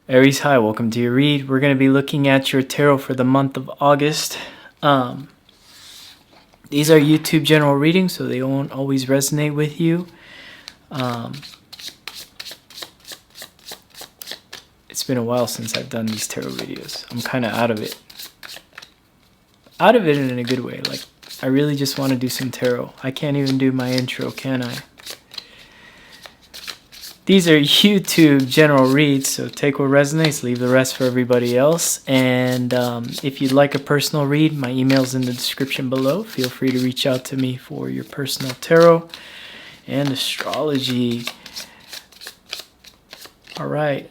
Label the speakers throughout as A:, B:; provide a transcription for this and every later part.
A: Aries, hi, welcome to your read. We're going to be looking at your tarot for the month of August. These are YouTube general readings, so they won't always resonate with you. It's been a while since I've done these tarot videos. I'm kind of out of it. Out of it in a good way. Like, I really just want to do some tarot. I can't even do my intro, can I? These are YouTube general reads, so take what resonates, leave the rest for everybody else. And if you'd like a personal read, my email's in the description below. Feel free to reach out to me for your personal tarot and astrology. All right,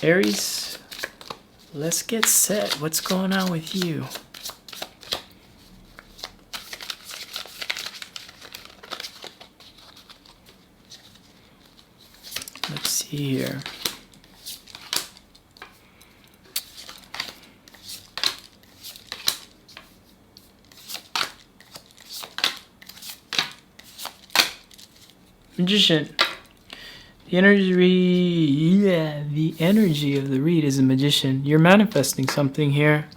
A: Aries, let's get set. What's going on with you? Let's see here. Magician. The energy of the read is a magician. You're manifesting something here.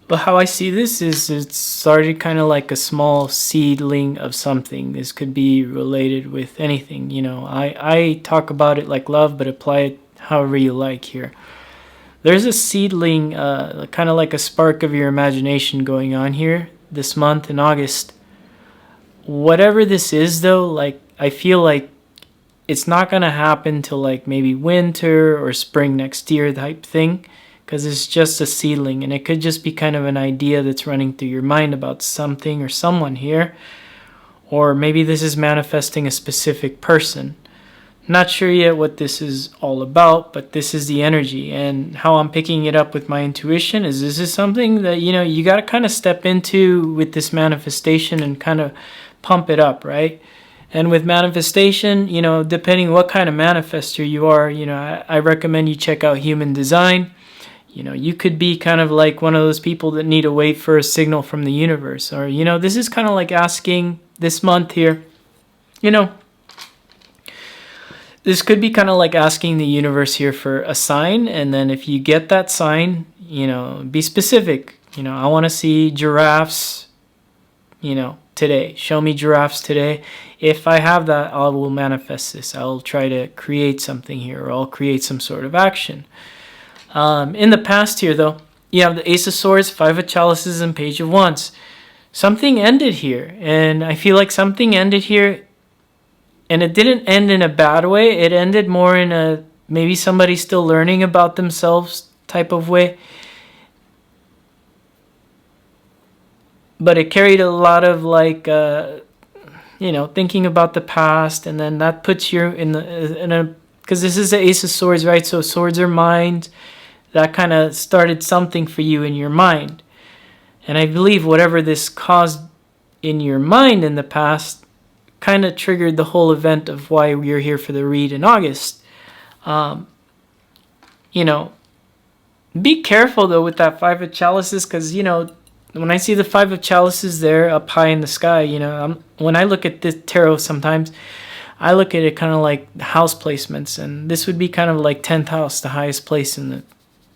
A: But how I see this is it started kind of like a small seedling of something. This could be related with anything, you know. I talk about it like love, but apply it however you like here. There's a seedling, kind of like a spark of your imagination going on here this month in August. Whatever this is, though, like, I feel like it's not going to happen till like maybe winter or spring next year type thing. Because it's just a seedling, and it could just be kind of an idea that's running through your mind about something or someone here. Or maybe this is manifesting a specific person. Not sure yet what this is all about, but this is the energy. And how I'm picking it up with my intuition is this is something that, you know, you got to kind of step into with this manifestation and kind of pump it up, right? And with manifestation, you know, depending what kind of manifester you are, you know, I recommend you check out Human Design. You know, you could be kind of like one of those people that need to wait for a signal from the universe. Or, you know, this is kind of like asking this month here, you know, this could be kind of like asking the universe here for a sign. And then if you get that sign, you know, be specific. You know, I want to see giraffes, you know, today. Show me giraffes today. If I have that, I will manifest this. I'll try to create something here, or I'll create some sort of action. In the past here, though, you have the Ace of Swords, Five of Chalices, and Page of Wands. Something ended here, and I feel like something ended here, and it didn't end in a bad way. It ended more in a maybe somebody still learning about themselves type of way. But it carried a lot of like, you know, thinking about the past, and then that puts you in a because this is the Ace of Swords, right? So swords are mind. That kind of started something for you in your mind. And I believe whatever this caused in your mind in the past kind of triggered the whole event of why we're here for the read in August. You know, be careful, though, with that Five of Chalices, because, you know, when I see the Five of Chalices there up high in the sky, you know, when I look at this tarot sometimes, I look at it kind of like house placements, and this would be kind of like 10th house, the highest place in the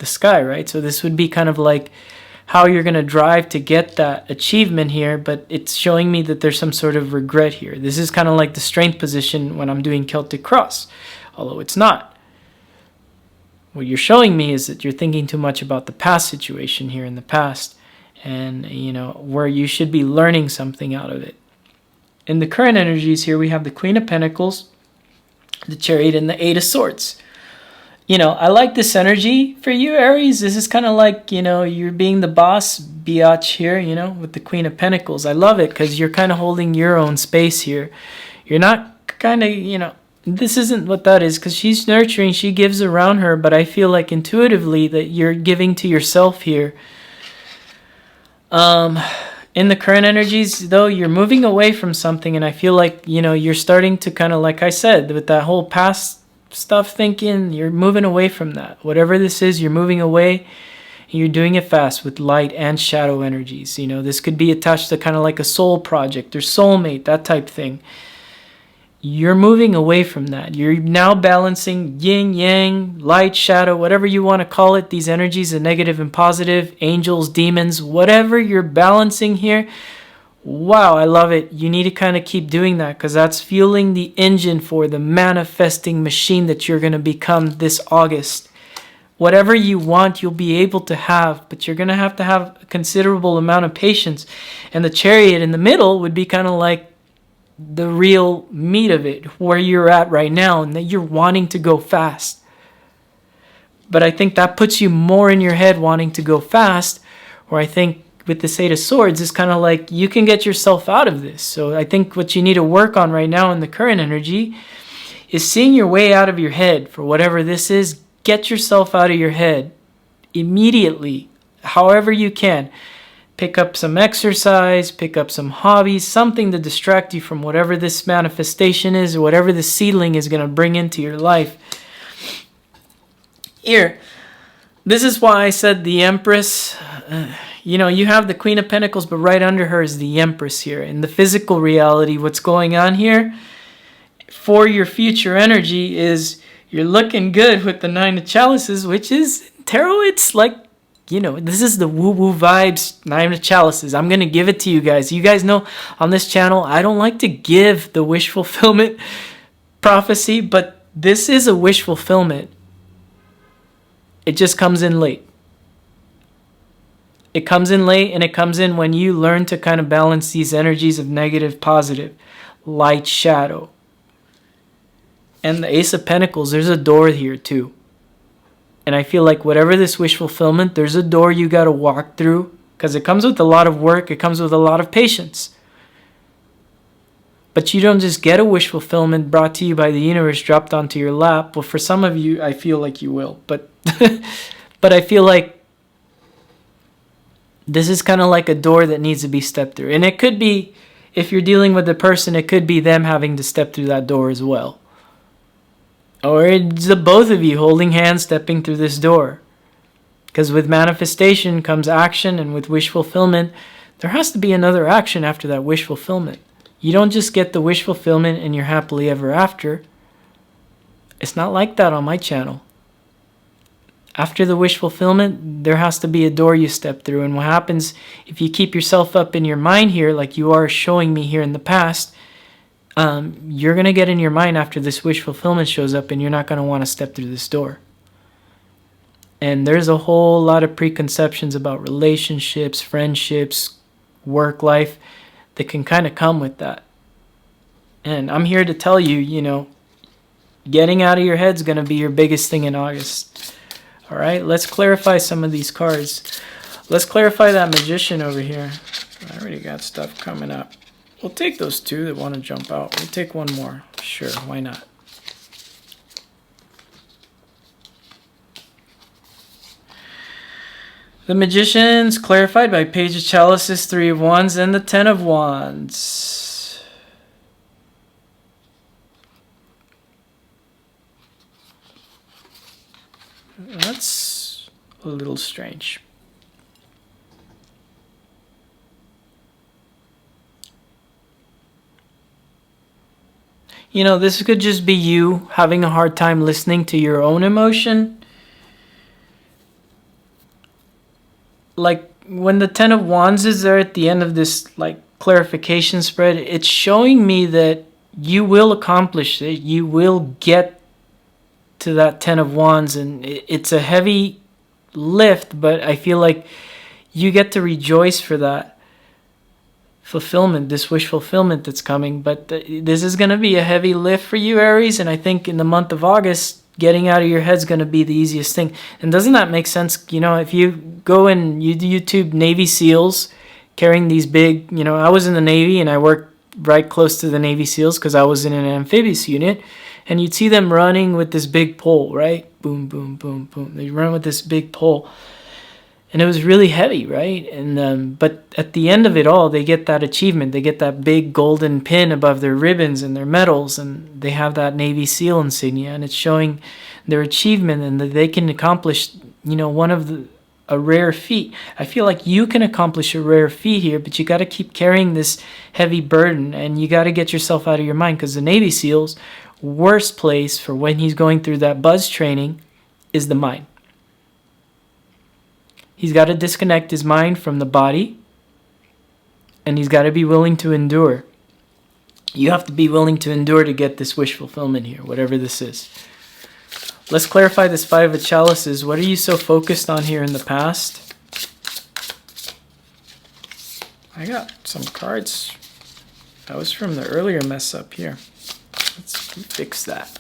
A: sky, right? So this would be kind of like how you're going to drive to get that achievement here, but it's showing me that there's some sort of regret here. This is kind of like the strength position when I'm doing Celtic Cross, although it's not. What you're showing me is that you're thinking too much about the past situation here in the past, and, you know, where you should be learning something out of it. In the current energies here, we have the Queen of Pentacles, the Chariot, and the Eight of Swords. You know, I like this energy for you, Aries. This is kind of like, you know, you're being the boss biatch here, you know, with the Queen of Pentacles. I love it because you're kind of holding your own space here. You're not kind of, you know, this isn't what that is, because she's nurturing, she gives around her, but I feel like intuitively that you're giving to yourself here. In the current energies, though, you're moving away from something, and I feel like, you know, you're starting to kind of, like I said, with that whole past stuff thinking, you're moving away from that. Whatever this is, you're moving away, and you're doing it fast with light and shadow energies. You know, this could be attached to kind of like a soul project or soulmate, that type thing. You're moving away from that. You're now balancing yin, yang, light, shadow, whatever you want to call it, these energies, the negative and positive, angels, demons, whatever you're balancing here. Wow, I love it. You need to kind of keep doing that because that's fueling the engine for the manifesting machine that you're going to become this August. Whatever you want, you'll be able to have, but you're going to have a considerable amount of patience. And the Chariot in the middle would be kind of like the real meat of it, where you're at right now, and that you're wanting to go fast. But I think that puts you more in your head wanting to go fast, where I think with the Eight of Swords, it's kind of like you can get yourself out of this. So I think what you need to work on right now in the current energy is seeing your way out of your head for whatever this is. Get yourself out of your head immediately, however you can. Pick up some exercise, pick up some hobbies, something to distract you from whatever this manifestation is or whatever the seedling is going to bring into your life. Here, this is why I said the Empress. You have the Queen of Pentacles, but right under her is the Empress here. In the physical reality, what's going on here for your future energy is you're looking good with the Nine of Chalices, which is tarot. It's like, this is the woo-woo vibes, Nine of Chalices. I'm going to give it to you guys. You guys know on this channel, I don't like to give the wish fulfillment prophecy, but this is a wish fulfillment. It just comes in late. It comes in late, and it comes in when you learn to kind of balance these energies of negative, positive, light, shadow. And the Ace of Pentacles, there's a door here too. And I feel like whatever this wish fulfillment, there's a door you got to walk through because it comes with a lot of work. It comes with a lot of patience. But you don't just get a wish fulfillment brought to you by the universe dropped onto your lap. Well, for some of you, I feel like you will. But but I feel like this is kind of like a door that needs to be stepped through. And it could be, if you're dealing with a person, it could be them having to step through that door as well. Or it's the both of you holding hands stepping through this door. Because with manifestation comes action, and with wish fulfillment, there has to be another action after that wish fulfillment. You don't just get the wish fulfillment and you're happily ever after. It's not like that on my channel. After the wish fulfillment, there has to be a door you step through. And what happens if you keep yourself up in your mind here, like you are showing me here in the past, you're going to get in your mind after this wish fulfillment shows up, and you're not going to want to step through this door. And there's a whole lot of preconceptions about relationships, friendships, work life that can kind of come with that. And I'm here to tell you, getting out of your head is going to be your biggest thing in August. All right, let's clarify some of these cards. Let's clarify that Magician over here. I already got stuff coming up. We'll take those two that want to jump out. We'll take one more. Sure, why not? The Magician's clarified by Page of Chalices, Three of Wands, and the Ten of Wands. That's a little strange. This could just be you having a hard time listening to your own emotion. Like when the Ten of Wands is there at the end of this clarification spread, it's showing me that you will accomplish it. You will get to that Ten of Wands, and it's a heavy lift, but I feel like you get to rejoice for that fulfillment, this wish fulfillment that's coming. But this is going to be a heavy lift for you, Aries, and I think in the month of August, getting out of your head is going to be the easiest thing. And doesn't that make sense? If you go and you YouTube Navy SEALs carrying these big, I was in the Navy and I worked right close to the Navy SEALs because I was in an amphibious unit, and you'd see them running with this big pole, right? Boom, boom, boom, boom. They run with this big pole. And it was really heavy, right? And but at the end of it all, they get that achievement. They get that big golden pin above their ribbons and their medals, and they have that Navy SEAL insignia, and it's showing their achievement and that they can accomplish, one of a rare feat. I feel like you can accomplish a rare feat here, but you got to keep carrying this heavy burden, and you got to get yourself out of your mind, because the Navy SEAL's worst place for when he's going through that buzz training is the mind. He's got to disconnect his mind from the body, and he's got to be willing to endure. You have to be willing to endure to get this wish fulfillment here, whatever this is. Let's clarify this Five of Chalices. What are you so focused on here in the past? I got some cards. That was from the earlier mess up here. Let's fix that.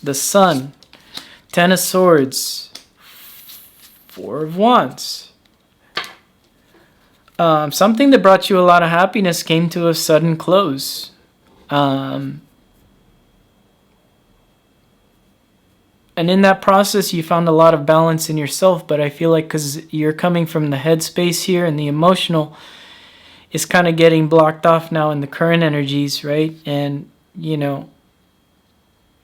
A: The Sun, Ten of Swords, Four of Wands. Something that brought you a lot of happiness came to a sudden close. And in that process, you found a lot of balance in yourself. But I feel like because you're coming from the headspace here, and the emotional is kind of getting blocked off now in the current energies, right? And, you know,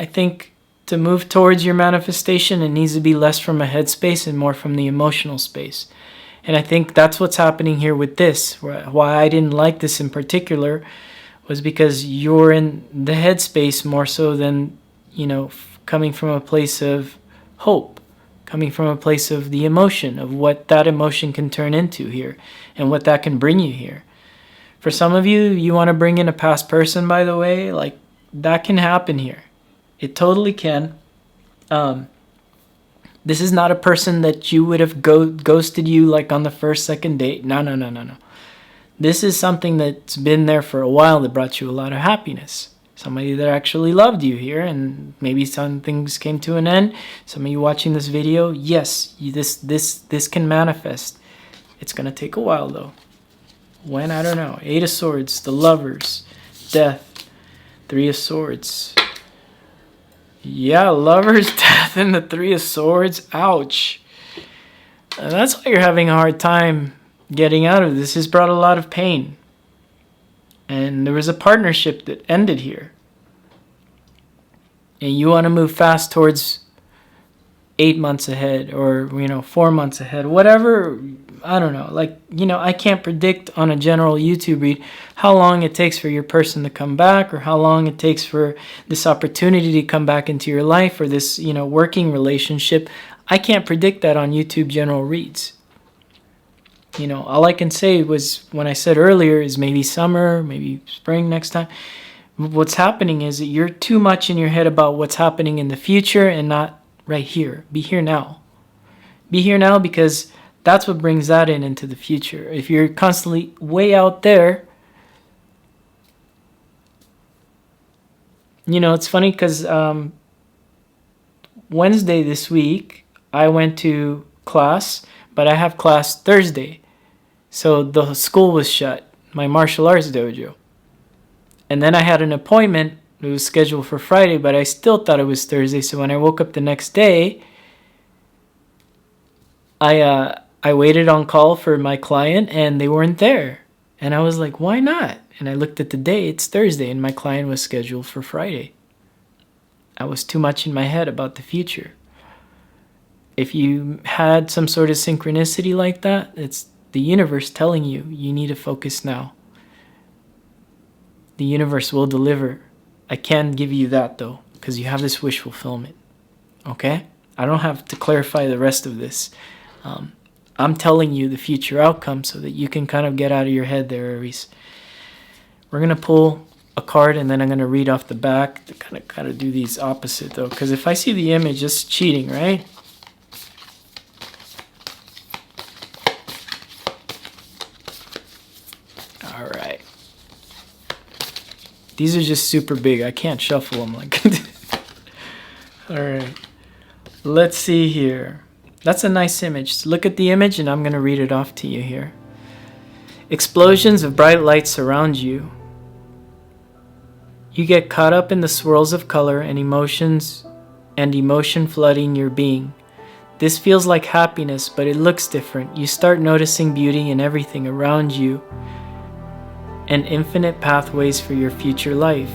A: I think to move towards your manifestation, it needs to be less from a headspace and more from the emotional space. And I think that's what's happening here with this. Why I didn't like this in particular was because you're in the headspace more so than, you know, coming from a place of hope, coming from a place of the emotion, of what that emotion can turn into here and what that can bring you here. For some of you, you want to bring in a past person, by the way, like that can happen here. It totally can. This is not a person that you would have ghosted you like on the first, second date. No. This is something that's been there for a while that brought you a lot of happiness. Somebody that actually loved you here, and maybe some things came to an end. Some of you watching this video, yes, this can manifest. It's going to take a while though. When? I don't know. Eight of Swords, the Lovers, Death, Three of Swords. Yeah, Lovers, Death, and the Three of Swords. Ouch. And that's why you're having a hard time getting out of this. This has brought a lot of pain. And there was a partnership that ended here. And you want to move fast towards 8 months ahead, or, 4 months ahead, whatever. I don't know. Like, I can't predict on a general YouTube read how long it takes for your person to come back, or how long it takes for this opportunity to come back into your life, or this, working relationship. I can't predict that on YouTube general reads. All I can say was, when I said earlier, is maybe summer, maybe spring next time. What's happening is that you're too much in your head about what's happening in the future and not right here. Be here now. Be here now, because that's what brings that into the future. If you're constantly way out there, it's funny because Wednesday this week, I went to class, but I have class Thursday. So the school was shut, my martial arts dojo. And then I had an appointment. It was scheduled for Friday, but I still thought it was Thursday. So when I woke up the next day, I waited on call for my client, and they weren't there. And I was like, why not? And I looked at the day, it's Thursday, and my client was scheduled for Friday. I was too much in my head about the future. If you had some sort of synchronicity like that, it's the universe telling you, you need to focus now. The universe will deliver. I can give you that though, because you have this wish fulfillment. Okay? I don't have to clarify the rest of this. I'm telling you the future outcome so that you can kind of get out of your head there, Aries. We're going to pull a card, and then I'm going to read off the back to kind of do these opposite though, because if I see the image, it's cheating, right? All right. These are just super big. I can't shuffle them like. All right. Let's see here. That's a nice image. Look at the image, and I'm going to read it off to you here. Explosions of bright light surround you. You get caught up in the swirls of color and emotion flooding your being. This feels like happiness, but it looks different. You start noticing beauty in everything around you and infinite pathways for your future life.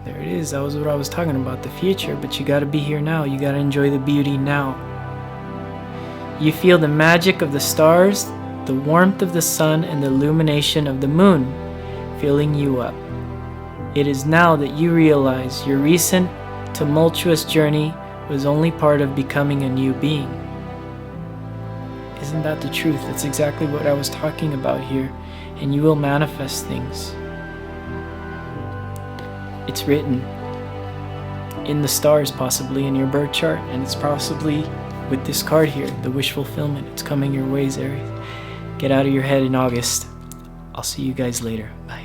A: There it is. That was what I was talking about, the future. But you gotta be here now. You gotta enjoy the beauty now. You feel the magic of the stars, the warmth of the sun, and the illumination of the moon filling you up. It is now that you realize your recent tumultuous journey was only part of becoming a new being. Isn't that the truth? That's exactly what I was talking about here. And you will manifest things. It's written in the stars, possibly in your birth chart, and it's possibly with this card here, the wish fulfillment. It's coming your ways, Aries. Get out of your head in August. I'll see you guys later. Bye.